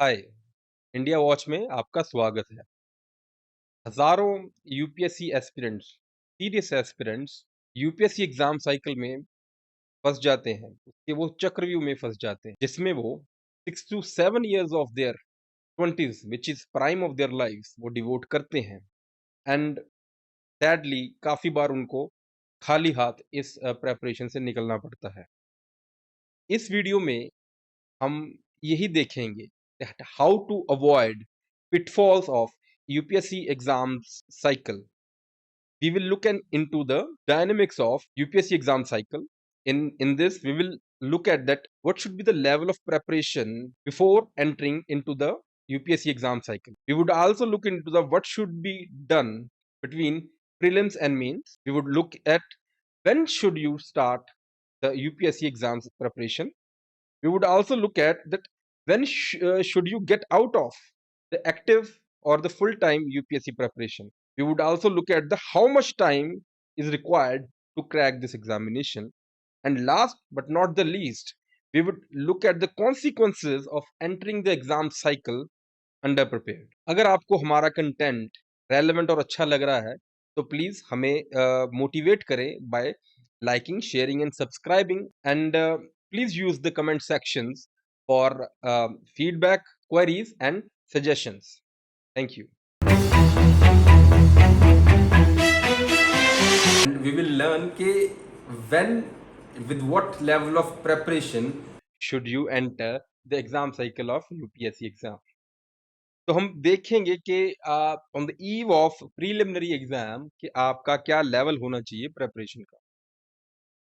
हाय, India watch में आपका स्वागत है। हज़ारों UPSC aspirants, serious aspirants UPSC exam cycle में फँस जाते हैं। उसके वो चक्रव्यूह में फँस जाते हैं, जिसमें वो 6 to 7 years of their 20s which is prime of their lives वो डिवोट करते हैं एंड सैडली काफ़ी बार उनको खाली हाथ इस प्रिपरेशन से निकलना पड़ता है। इस वीडियो में हम यही देखेंगे that how to avoid pitfalls of UPSC exams cycle. We will look into the dynamics of UPSC exam cycle. In this, we will look at that what should be the level of preparation before entering into the UPSC exam cycle. We would also look into the what should be done between prelims and mains. We would look at when should you start the UPSC exams preparation. We would also look at that when should you get out of the active or the full-time UPSC preparation. We would also look at the how much time is required to crack this examination. And last but not the least, we would look at the consequences of entering the exam cycle under prepared. अगर आपको हमारा content relevant और अच्छा लग रहा है तो please हमें मोटिवेट करें bye liking, sharing and subscribing and please use the comment sections for feedback, queries and suggestions. Thank you. And we will learn कि when with what level of preparation should you enter the exam cycle of UPSC exam. तो हम देखेंगे कि on the eve of preliminary exam कि आपका क्या level होना चाहिए प्रिपरेशन का।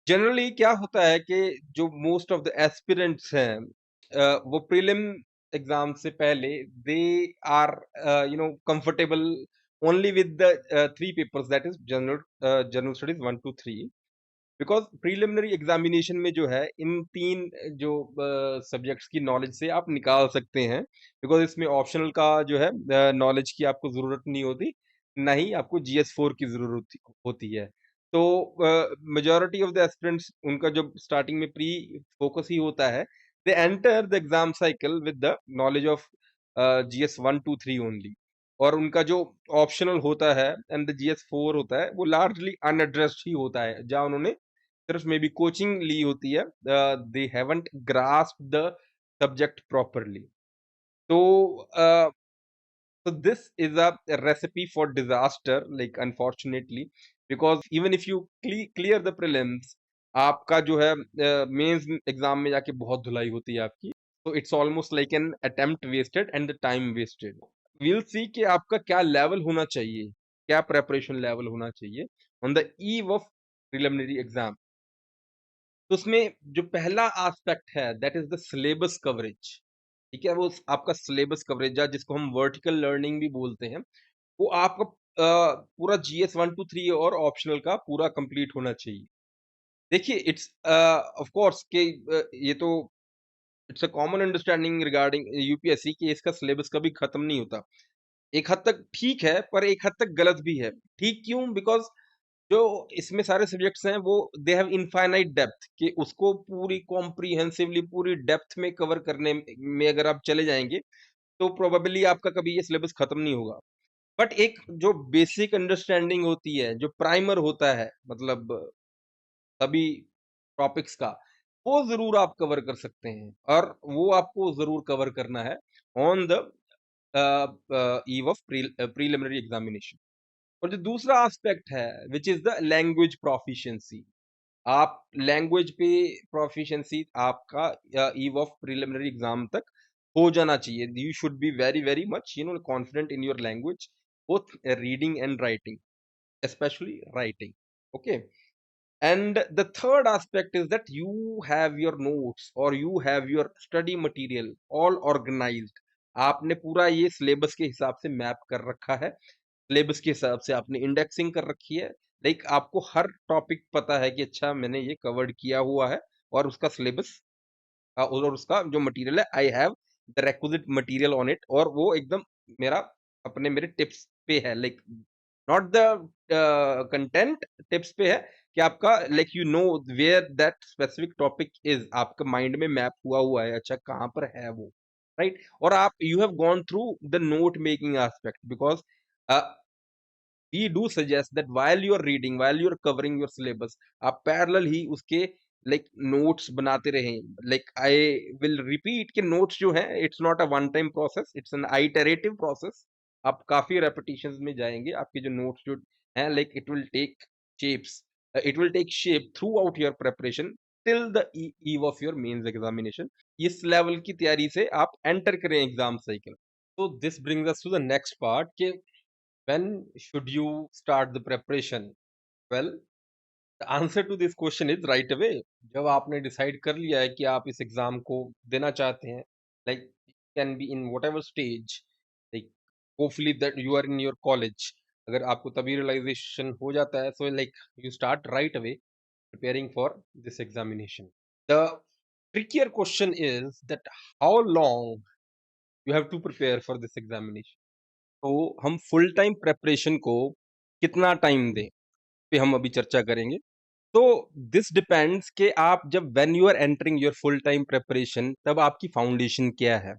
जनरली क्या होता है कि जो मोस्ट ऑफ द एस्पिरेंट्स हैं वो प्रीलिम एग्जाम से पहले they are comfortable only with the 3 papers that is general studies 1 to 3 because preliminary examination में जो है इन 3 जो सब्जेक्ट्स की नॉलेज से आप निकाल सकते हैं बिकॉज इसमें ऑप्शनल का जो है नॉलेज की आपको ज़रूरत नहीं होती, ना ही आपको GS4 की ज़रूरत होती है। तो मेजॉरिटी ऑफ द एस्पिरेंट्स उनका जो स्टार्टिंग में प्री फोकस ही होता है, they enter the exam cycle with the knowledge of GS1 to 3 only. और उनका जो ऑप्शनल होता है एंड द GS4 होता है वो लार्जली अनएड्रेस्ड ही होता है, जहाँ उन्होंने सिर्फ मे बी कोचिंग ली होती है, they haven't grasped the subject properly. तो so this is a recipe for disaster, like unfortunately, because even if you clear the prelims, आपका जो है मेंस एग्जाम में जाके बहुत धुलाई होती है आपकी। तो it's almost like an attempt wasted and the time wasted. We'll see कि आपका क्या लेवल होना चाहिए, क्या प्रेपरेशन लेवल होना चाहिए on the eve of preliminary exam. तो उसमें जो पहला एस्पेक्ट है that is the syllabus coverage. ठीक है, वो आपका सिलेबस कवरेज है जिसको हम वर्टिकल लर्निंग भी बोलते हैं। वो आपका पूरा GS1 to 3 और ऑप्शनल का पूरा कंप्लीट होना चाहिए। देखिए इट्स ऑफ कोर्स कि ये तो it's a common understanding regarding UPSC कि इसका सिलेबस कभी खत्म नहीं होता। एक हद तक ठीक है पर एक हद तक गलत भी है। ठीक क्यों? बिकॉज जो इसमें सारे सब्जेक्ट्स हैं वो दे हैव इनफाइनाइट डेप्थ कि उसको पूरी कॉम्प्रिहेंसिवली पूरी डेप्थ में कवर करने में अगर आप चले जाएंगे तो प्रोबेबली आपका कभी ये सिलेबस खत्म नहीं होगा। बट एक जो बेसिक अंडरस्टैंडिंग होती है, जो प्राइमर होता है, मतलब सभी टॉपिक्स का, वो जरूर आप कवर कर सकते हैं और वो आपको जरूर कवर करना है on the eve of preliminary examination. और जो दूसरा एस्पेक्ट है which is the language proficiency. आप लैंग्वेज पे प्रोफिशिएंसी आपका ईव ऑफ प्रिलिमिनरी एग्जाम तक हो जाना चाहिए। You should be very very much confident in your language, both reading and writing, especially writing. Okay. And the third aspect is that you have your notes or you have your study material all organized. आपने पूरा ये syllabus के हिसाब से map कर रखा है, syllabus के हिसाब से आपने इंडेक्सिंग कर रखी है। लाइक आपको हर टॉपिक पता है कि अच्छा मैंने ये कवर्ड किया हुआ है और उसका सिलेबस और उसका जो मटेरियल है, I have the requisite material on it, और वो एकदम मेरा अपने मेरे टिप्स पे है। Like not the content, tips पे है कि आपका like you know where that specific topic is, आपका माइंड में मैप हुआ है, अच्छा कहाँ पर है वो, राइट? और आप you have gone through the note making aspect, because we do suggest that while you are reading, while you are covering your syllabus, आप parallel ही उसके like notes बनाते रहें. Like I will repeat कि notes जो हैं, it's not a one time process, it's an iterative process. आप काफी repetitions में जाएंगे, आपके जो notes जो हैं, like it will take shapes, it will take shape throughout your preparation till the eve of your mains examination. इस level की तैयारी से आप enter करें exam cycle. So this brings us to the next part कि when should you start the preparation? Well, the answer to this question is right away. जब आपने decide कर लिया है कि आप इस एग्जाम को देना चाहते हैं, like can be in whatever stage, like hopefully that you are in your college. अगर आपको तभी रियलाइजेशन हो जाता है, so like you start right away preparing for this examination. The trickier question is that how long you have to prepare for this examination. तो हम full time preparation को कितना टाइम दें, पे हम अभी चर्चा करेंगे. तो दिस डिपेंड्स कि आप जब when you are entering your full time preparation, तब आपकी फाउंडेशन क्या है,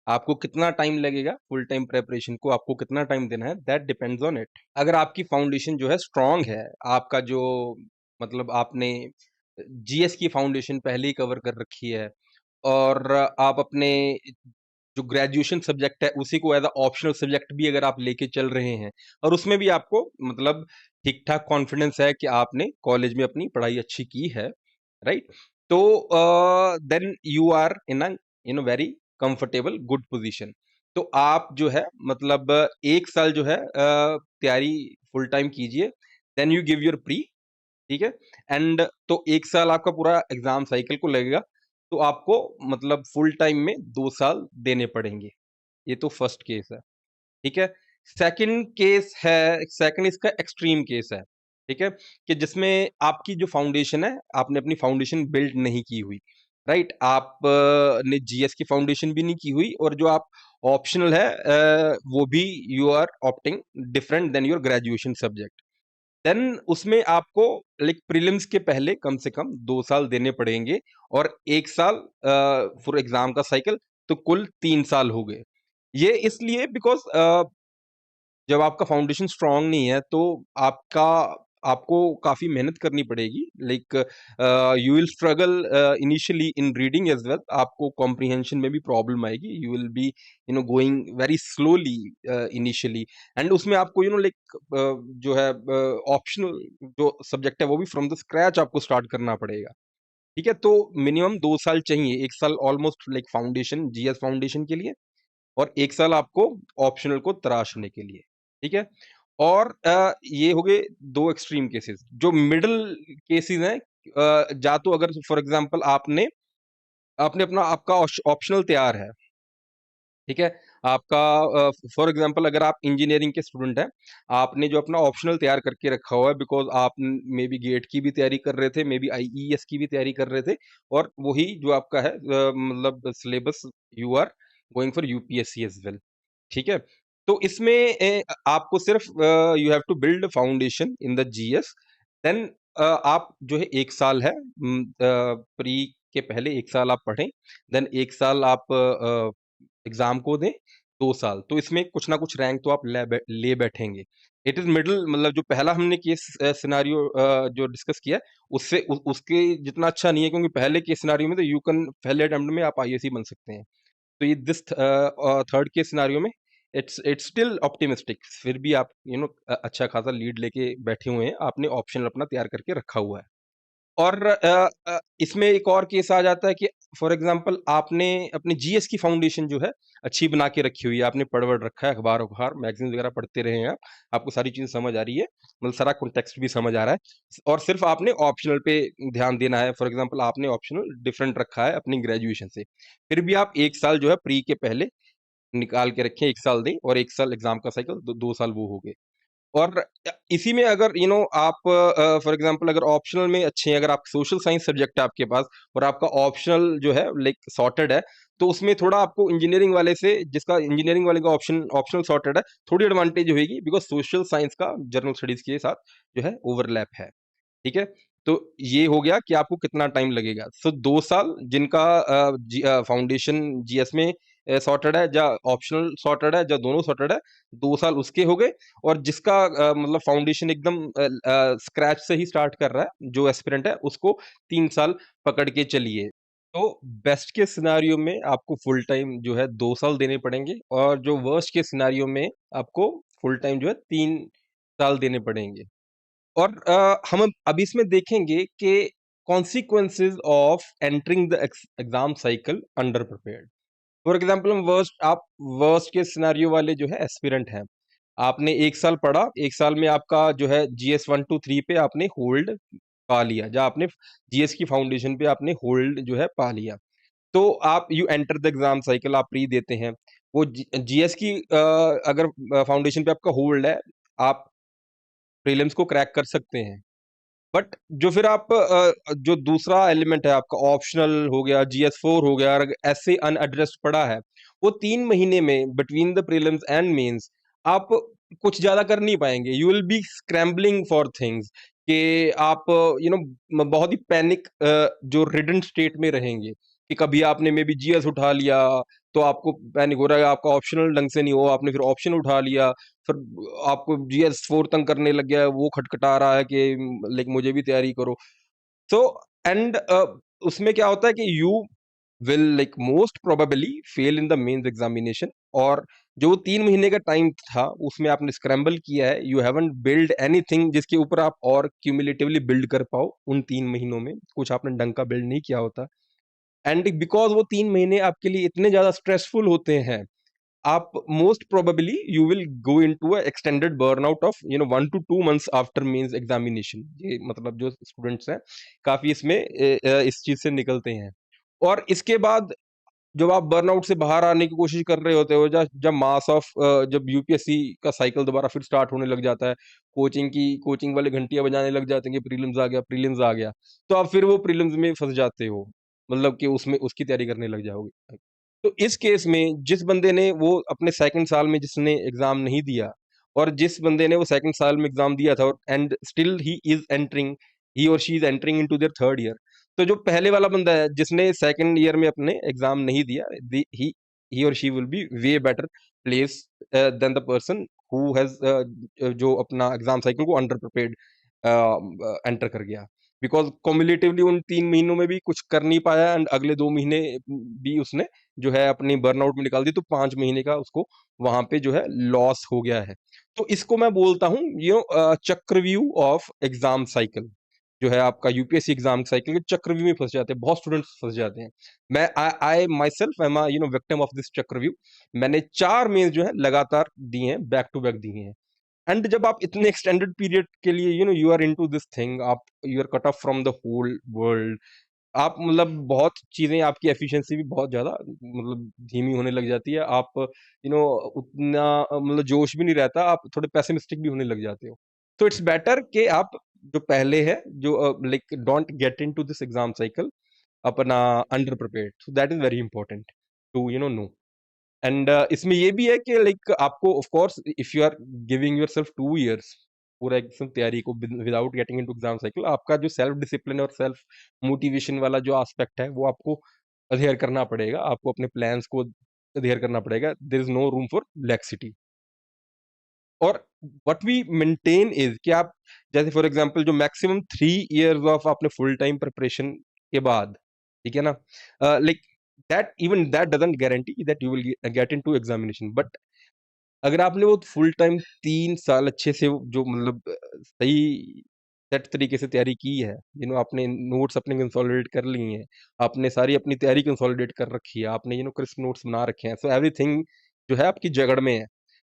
आपको कितना टाइम लगेगा फुल टाइम प्रेपरेशन को, आपको कितना टाइम देना है, दैट डिपेंड्स ऑन इट. अगर आपकी फाउंडेशन जो है स्ट्रांग है, आपका जो मतलब आपने जीएस की फाउंडेशन पहले ही कवर कर रखी है, और आप अपने जो ग्रेजुएशन सब्जेक्ट है उसी को एज अ ऑप्शनल सब्जेक्ट भी अगर आप लेके चल रहे हैं, और उसमें भी आपको मतलब ठीक ठाक कॉन्फिडेंस है कि आपने कॉलेज में अपनी पढ़ाई अच्छी की है, राइट? तो then you are in a very comfortable good position. तो आप जो है मतलब एक साल जो है तैयारी फुल टाइम कीजिए, then you give your pre. ठीक है? एंड तो एक साल आपका पूरा एग्जाम साइकिल को लगेगा, तो आपको मतलब फुल टाइम में 2 साल देने पड़ेंगे. ये तो फर्स्ट केस है. ठीक है? सेकंड केस है, सेकंड इसका एक्सट्रीम केस है. ठीक है? कि जिसमें आपकी जो फाउंडेशन है, आपने अपनी फाउंडेशन बिल्ड नहीं की हुई, राइट? आप ने जीएस की फाउंडेशन भी नहीं की हुई, और जो आप ऑप्शनल है वो भी you are opting different than your graduation subject. Then उसमें आपको लाइक प्रीलिम्स के पहले कम से कम 2 साल देने पड़ेंगे, और 1 साल फॉर एग्जाम का साइकिल, तो कुल 3 साल हो गए. ये इसलिए बिकॉज जब आपका फाउंडेशन स्ट्रांग नहीं है, तो आपका आपको काफी मेहनत करनी पड़ेगी. Like you will struggle initially in reading as well. आपको कॉम्प्रिहेंशन में भी प्रॉब्लम आएगी, you will be going very slowly initially. And उसमें आपको लाइक जो है ऑप्शनल जो सब्जेक्ट है वो भी फ्रॉम द स्क्रैच आपको स्टार्ट करना पड़ेगा. ठीक है? तो मिनिमम 2 साल चाहिए, 1 साल almost like foundation, GS foundation के लिए, और 1 साल आपको ऑप्शनल को तराशने के लिए. ठीक है? और ये हो गए दो एक्सट्रीम केसेस. जो मिडल केसेस हैं, जा तो अगर फॉर एग्जांपल आपने आपने अपना आपका ऑप्शनल तैयार है. ठीक है? आपका फॉर एग्जांपल अगर आप इंजीनियरिंग के स्टूडेंट हैं, आपने जो अपना ऑप्शनल तैयार करके रखा हुआ है, बिकॉज आप मे बी गेट की भी तैयारी कर रहे थे, मे बी आईईएस की भी तैयारी कर रहे थे, और वही जो आपका है मतलब syllabus you are going for UPSC as well. ठीक है? तो इसमें आपको सिर्फ you have to build foundation in the GS. Then आप जो है 1 साल है प्री के पहले 1 साल आप पढ़ें, देन 1 साल आप एग्जाम को दें, 2 साल. तो इसमें कुछ ना कुछ रैंक तो आप ले बैठेंगे. इट इज मिडिल, मतलब जो पहला हमने केस सिनारियो जो डिस्कस किया है, उससे उसके जितना अच्छा नहीं है, क्योंकि पहले के सिनारियो में तो यू कैन पहले अटेम्प्ट में आप आईएएस बन सकते हैं. तो ये दिस थर्ड के सिनारियो में इट्स स्टिल ऑप्टिमिस्टिक. फिर भी आप अच्छा खासा लीड लेके बैठे हुए हैं, आपने ऑप्शन अपना तैयार करके रखा हुआ है. और इसमें एक और केस आ जाता है कि फॉर एग्जांपल आपने अपने जीएस की फाउंडेशन जो है अच्छी बना के रखी हुई है, आपने पढ़ रखा है, अखबार अखबार मैगजीन वगैरह पढ़ते रहे हैं आप, आपको सारी चीजें समझ आ रही है, मतलब सारा कॉन्टेक्स्ट भी समझ आ रहा है, और सिर्फ आपने ऑप्शनल पे ध्यान देना है. फॉर एग्जांपल आपने ऑप्शनल डिफरेंट रखा है अपनी ग्रेजुएशन से, फिर भी आप 1 साल जो है प्री के पहले निकाल के रखें, 1 साल दें, और 1 साल एग्जाम का साइकिल, 2 साल वो हो गए. और इसी में अगर आप फॉर एग्जांपल अगर ऑप्शनल में अच्छे हैं, अगर आप सोशल साइंस सब्जेक्ट है आपके पास, और आपका ऑप्शनल जो है लाइक सॉर्टेड है, तो उसमें थोड़ा आपको इंजीनियरिंग वाले से, जिसका इंजीनियरिंग वाले का ऑप्शनल सॉर्टेड है, थोड़ी एडवांटेज होगी, बिकॉज सोशल साइंस का जनरल स्टडीज के साथ जो है ओवरलैप है. ठीक है? तो ये हो गया कि आपको कितना टाइम लगेगा. सो 2 साल जिनका फाउंडेशन जीएस में सॉर्टेड है या ऑप्शनल सॉर्टेड है या दोनों सॉर्टेड है, 2 साल उसके हो गए। और जिसका मतलब फाउंडेशन एकदम स्क्रैच से ही स्टार्ट कर रहा है, जो एस्पिरेंट है, उसको 3 साल पकड़ के चलिए। तो बेस्ट के सिनारियो में आपको फुल टाइम जो है 2 साल देने पड़ेंगे, और जो वर्स्ट के सिनारियो में आपको फुल टाइम जो है 3 साल देने पड़ेंगे। और हम अब इसमें देखेंगे कि consequences of entering the exam cycle under prepared. For example, हम वर्स्ट के सिनारियो वाले जो है एस्पिरेंट हैं, आपने 1 साल पढ़ा, 1 साल में आपका जो है जीएस 1 2 3 पे आपने होल्ड पा लिया, या आपने जीएस की फाउंडेशन पे आपने होल्ड जो है पा लिया। तो आप you enter the exam cycle, आप प्री देते हैं। वो जीएस की अगर फाउंडेशन पे आपका होल्ड है, आप प्रीलिम्स को क्रैक कर सकते हैं। बट जो फिर आप जो दूसरा एलिमेंट है आपका, ऑप्शनल हो गया, जीएस 4 हो गया, और ऐसे अनएड्रेस्ड पड़ा है, वो 3 महीने में between the prelims and mains आप कुछ ज्यादा कर नहीं पाएंगे। You will be scrambling for things, कि आप बहुत ही पैनिक जो रिडन स्टेट में रहेंगे, कि कभी आपने मे बी जीएस उठा लिया तो आपको पैनिक हो रहा है, आपका ऑप्शनल ढंग से नहीं हुआ, आपने फिर ऑप्शन उठा लिया, फिर आपको जीएस 4 तंग करने लग गया है, वो खटखटा रहा है कि लाइक मुझे भी तैयारी करो। तो एंड उसमें क्या होता है कि you will like most probably fail in the mains examination. और जो 3 महीने का टाइम था उसमें आपने स्क्रैम्बल किया है, यू हैवंट बिल्ड एनीथिंग जिसके ऊपर आप और क्यूमुलेटिवली बिल्ड कर पाओ। उन 3 महीनों में कुछ आपने ढंग का बिल्ड नहीं किया होता, एंड बिकॉज वो 3 महीने आपके लिए इतने ज्यादा स्ट्रेसफुल होते हैं, आप most probably you will go into a extended burnout of 1 to 2 months after mains examination. ये मतलब जो स्टूडेंट्स हैं काफी इसमें इस चीज से निकलते हैं। और इसके बाद जब आप बर्नआउट से बाहर आने की कोशिश कर रहे होते हो, जब जब मास ऑफ जब यूपीएससी का साइकिल दोबारा फिर स्टार्ट होने लग जाता है, कोचिंग वाले घंटियां बजाने लग जाते हैं कि प्रीलिम्स आ गया, प्रीलिम्स आ गया, तो आप फिर वो प्रीलिम्स में फंस जाते हो, मतलब कि उसमें उसकी तैयारी करने लग जाओगे। तो इस केस में जिस बंदे ने वो अपने सेकंड साल में जिसने एग्जाम नहीं दिया, और जिस बंदे ने वो सेकंड साल में एग्जाम दिया था, एंड स्टिल ही और she is entering into their third year, तो जो पहले वाला बंदा है जिसने सेकंड ईयर में अपने एग्जाम नहीं दिया, ही और she will be way better place than the person who has जो अपना एग्जाम साइकिल को अंडर प्रिपेयर्ड एंटर कर गया। बिकॉज कॉम्युलेटिवली उन 3 महीनों में भी कुछ कर नहीं पाया, एंड अगले 2 महीने भी उसने जो है अपनी बर्नआउट में निकाल दी, तो 5 महीने का उसको वहां पे जो है लॉस हो गया है। तो इसको मैं बोलता हूँ चक्रव्यूह ऑफ एग्जाम साइकिल। जो है आपका यूपीएससी एग्जाम साइकिल के चक्रव्यूह में फंस जाते हैं, बहुत स्टूडेंट्स फंस जाते हैं। मैं I myself am victim of this चक्रव्यूह। मैंने 4 मेंस जो है लगातार दिए हैं, बैक टू बैक दिए हैं। एंड जब आप इतने एक्सटेंडेड पीरियड के लिए you are into this thing, आप you are cut off from the whole world, आप मतलब बहुत चीजें, आपकी एफिशिएंसी भी बहुत ज्यादा मतलब धीमी होने लग जाती है, आप उतना मतलब जोश भी नहीं रहता, आप थोड़े पैसिमिस्टिक भी होने लग जाते हो। तो इट्स बेटर कि आप जो पहले है, जो like don't get into this exam cycle अपना under prepared, so that is very important to know. And इसमें ये भी है कि लाइक आपको of course if you are giving yourself 2 years पूरा एकदम तैयारी को without getting into exam cycle, आपका जो सेल्फ डिसिप्लिन और सेल्फ मोटिवेशन वाला जो एस्पेक्ट है वो आपको अधेयर करना पड़ेगा, आपको अपने प्लान्स को अधेयर करना पड़ेगा। There is no room for laxity. और व्हाट वी मेंटेन इज कि आप जैसे फॉर एग्जांपल जो मैक्सिमम 3 इयर्स ऑफ आपने फुल टाइम प्रिपरेशन के बाद, ठीक है ना, like that even that doesn't guarantee that you will get into examination. But अगर आपने वो फुल टाइम 3 साल अच्छे से जो मतलब सही सेट तरीके से तैयारी की है, आपने नोट्स अपने कंसोलिडेट कर लिए हैं, आपने सारी अपनी तैयारी कंसोलिडेट कर रखी है, आपने क्रिस्प नोट्स बना रखे हैं, सो एवरीथिंग जो है आपकी जगड़ में है।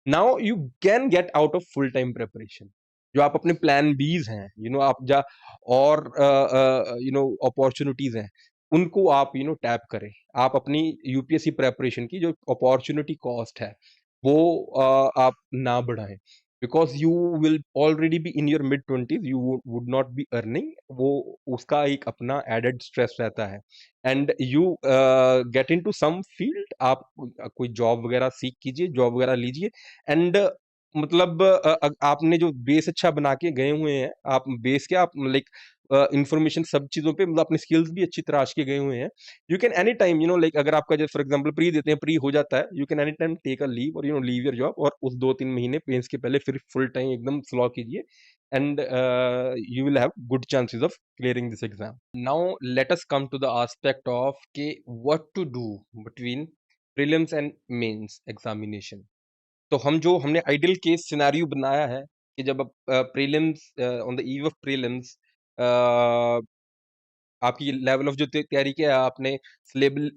Now you can get out of full time preparation. जो आप अपने प्लान बीज हैं, आप जा और अपॉर्चुनिटीज हैं, उनको आप टैप करें। आप अपनी यूपीएससी प्रेपरेशन की जो अपॉर्चुनिटी कॉस्ट है वो आप ना बढ़ाएं, because you will already be in your mid 20s, you would not be earning, वो उसका एक अपना एडेड स्ट्रेस रहता है। And you get into some field, आप कोई जॉब वगैरह सीख कीजिए, जॉब वगैरह लीजिए। एंड मतलब आपने जो बेस अच्छा बना के गए हुए हैं, आप बेस क्या, आप लाइक इन्फॉर्मेशन सब चीज़ों पे मतलब अपनी स्किल्स भी अच्छी तराश के गए हुए हैं। You can any time like अगर आपका जैसे फॉर एग्जांपल प्री देते हैं, प्री हो जाता है, you can any time take a leave और लीव योर जॉब और उस 2-3 महीने मेंस के पहले फिर फुल टाइम एकदम स्लॉग कीजिए and you will have good chances of clearing this exam. Now let us come to the aspect of के what to do between prelims and mains examination. तो हमने आइडियल केस सिनेरियो बनाया है कि जब prelims on the eve of prelims आपकी level of जो तैयारी किया है, आपने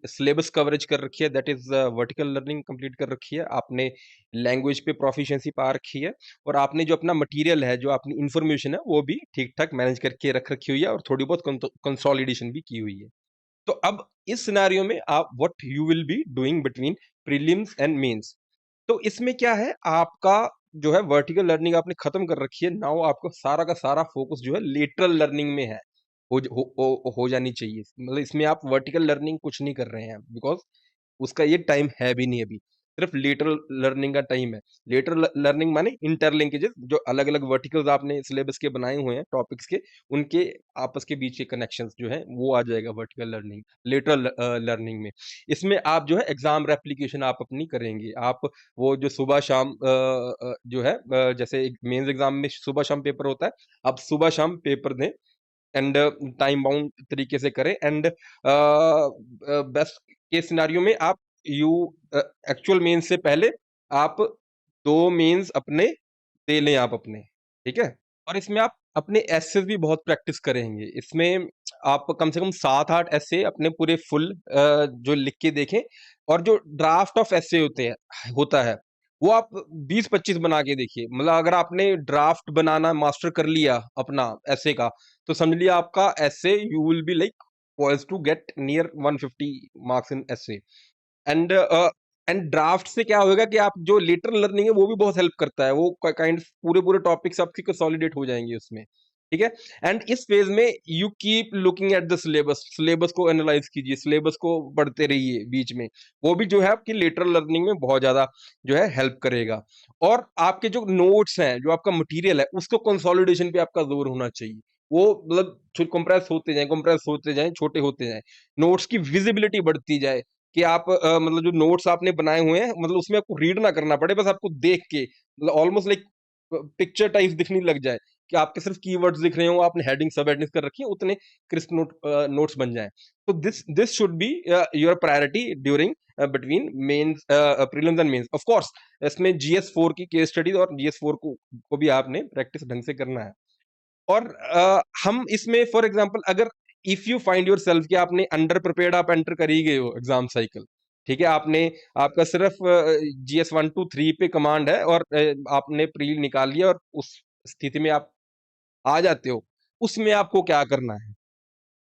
सिलेबस कवरेज कर रखी है, that is vertical learning complete कर रखी है, आपने लैंग्वेज पे प्रोफिशिएंसी पा रखी है और आपने जो अपना मटेरियल है, जो अपनी इंफॉर्मेशन है, वो भी ठीक ठाक मैनेज करके रख रखी हुई है और थोड़ी बहुत कंसोलिडेशन भी की हुई है। तो अब इस सिनेरियो में आप what you will be doing between prelims and mains. तो इसमें क्या है, आपका जो है वर्टिकल लर्निंग आपने खत्म कर रखी है, नाउ आपका सारा का सारा फोकस जो है लेटरल लर्निंग में है, हो जानी चाहिए। मतलब इसमें आप वर्टिकल लर्निंग कुछ नहीं कर रहे हैं बिकॉज उसका ये टाइम है भी नहीं अभी, सिर्फ लेटरल लर्निंग का टाइम है। लेटरल लर्निंग माने इंटरलिंकेजेस, जो अलग अलग वर्टिकल्स आपने सिलेबस के बनाए हुए हैं टॉपिक्स के, उनके आपस के बीच के कनेक्शंस जो है वो आ जाएगा वर्टिकल लर्निंग, लेटरल लर्निंग में। इसमें आप जो है एग्जाम रेप्लिकेशन आप अपनी करेंगे, आप वो जो सुबह शाम जो है जैसे मेंस एग्जाम में सुबह शाम पेपर होता है, आप सुबह शाम पेपर दें एंड टाइम बाउंड तरीके से करें एंड बेस्ट केस सिनारियो में आप यू एक्चुअल मेंस से पहले आप 2 मेंस अपने दे लें आप अपने, ठीक है? और इसमें आप अपने एसेस भी बहुत प्रैक्टिस करेंगे। इसमें आप कम से कम 7-8 एसे अपने पूरे फुल जो लिख के देखें और जो ड्राफ्ट ऑफ एसे होता है, वो आप 20-25 बना के देखिए। मतलब अगर आपने ड्राफ्ट बनाना मास्टर कर लिया अपना एसे का, तो समझ लिया आपका essay you will be like poised to get near 150 marks in essay. And draft से क्या होगा कि आप जो लेटर लर्निंग है वो भी बहुत हेल्प करता है, वो काइंड पूरे पूरे टॉपिक्स आपके कंसोलिडेट हो जाएंगे उसमें, ठीक है? एंड इस फेज में you keep looking at the syllabus, syllabus को एनालाइज कीजिए, सिलेबस को पढ़ते रहिए बीच में, वो भी जो है आपकी लेटर लर्निंग में बहुत ज्यादा जो है हेल्प करेगा। और आपके जो नोट्स हैं, जो आपका मटेरियल है, उसको कंसोलिडेशन पे आपका जोर होना चाहिए। वो मतलब कंप्रेस होते जाएं, छोटे होते जाएं, नोट्स की विजिबिलिटी बढ़ती जाए कि आप मतलब जो नोट्स आपने बनाए हुए हैं, मतलब उसमें आपको रीड ना करना पड़े, बस आपको देख के मतलब ऑलमोस्ट लाइक पिक्चर टाइप्स दिखने लग जाए कि आपके सिर्फ कीवर्ड्स दिख रहे हो, आपने हेडिंग सब हेडिंग्स कर रखी है, उतने क्रिस्प नोट्स बन जाएं। तो this should be your priority during between mains prelims and mains. Of course इसमें जीएस 4 की केस स्टडीज और जीएस 4 को भी आपने प्रैक्टिस ढंग से करना है। और हम इसमें फॉर एग्जांपल अगर इफ यू फाइंड योरसेल्फ कि आपने अंडर प्रिपेयर्ड आप एंटर कर ही गए हो एग्जाम साइकिल, ठीक है, आपने आपका सिर्फ GS 1 to 3 पे कमांड है और आपने प्री निकाल लिया और उस स्थिति में आप आ जाते हो, उसमें आपको क्या करना है?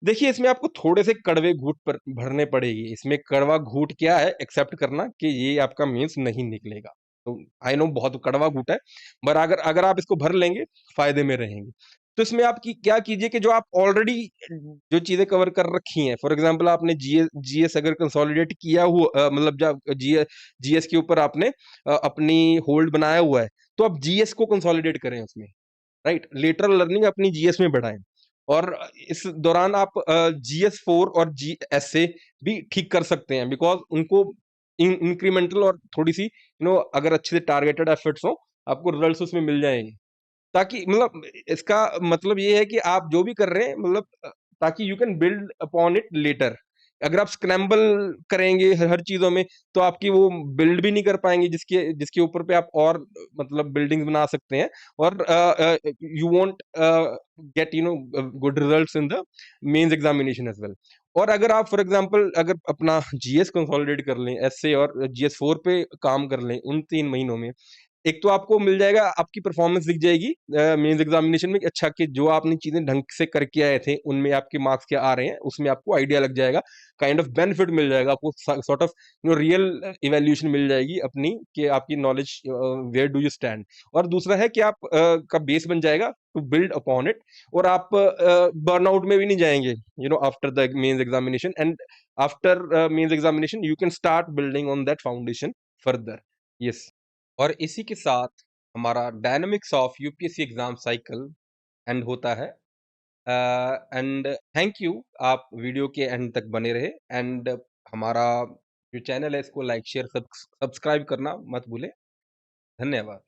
देखिए, इसमें आपको थोड़े से कड़वे घूंट पर भरने पड़ेगी। इसमें कड़वा घूंट क्या है, एक्सेप्ट करना कि ये आपका मीन्स नहीं निकलेगा। तो आई नो बहुत कड़वा घूंट है, पर अगर अगर आप इसको भर लेंगे, फायदे में रहेंगे। तो इसमें आप क्या कीजिए कि जो आप ऑलरेडी जो चीजें कवर कर रखी हैं, फॉर एग्जाम्पल आपने जीएस अगर कंसोलिडेट किया हुआ मतलब जब जीएस के ऊपर आपने अपनी होल्ड बनाया हुआ है, तो आप जीएस को कंसोलिडेट करें उसमें, राइट? लेटरल लर्निंग अपनी जीएस में बढ़ाएं और इस दौरान आप GS 4 और GSA भी ठीक कर सकते हैं, बिकॉज उनको इंक्रीमेंटल और थोड़ी सी अगर अच्छे से टारगेटेड एफर्ट्स हो, आपको रिजल्ट्स उसमें मिल जाएंगे। ताकि मतलब इसका मतलब ये है कि आप जो भी कर रहे हैं, मतलब ताकि you can build upon it later. अगर आप स्क्रैम्बल करेंगे हर चीजों में, तो आपकी वो बिल्ड भी नहीं कर पाएंगे जिसके जिसके ऊपर पे आप और मतलब बिल्डिंग बना सकते हैं और you won't get good results in the mains examination as well. और अगर आप फॉर एग्जांपल अगर अपना जीएस कंसोलिडेट कर लें, एसए और GS 4 पे काम कर लें उन 3 महीनों में, एक तो आपको मिल जाएगा, आपकी परफॉर्मेंस दिख जाएगी मेंस एग्जामिनेशन में कि अच्छा कि जो आपने चीजें ढंग से करके आए थे उनमें आपके मार्क्स क्या आ रहे हैं, उसमें आपको आइडिया लग जाएगा, काइंड ऑफ बेनिफिट मिल जाएगा आपको, सॉर्ट ऑफ रियल इवैल्यूएशन मिल जाएगी अपनी कि आपकी knowledge where do you stand. और दूसरा है कि आप का बेस बन जाएगा टू बिल्ड अपॉन इट, और आप बर्नआउट में भी नहीं जाएंगे after the mains examination. And after mains examination you can start building on that foundation further. Yes. और इसी के साथ हमारा dynamics of UPSC exam cycle end होता है। एंड थैंक यू आप वीडियो के एंड तक बने रहे एंड हमारा जो चैनल है इसको लाइक शेयर सब्सक्राइब करना मत भूलें। धन्यवाद।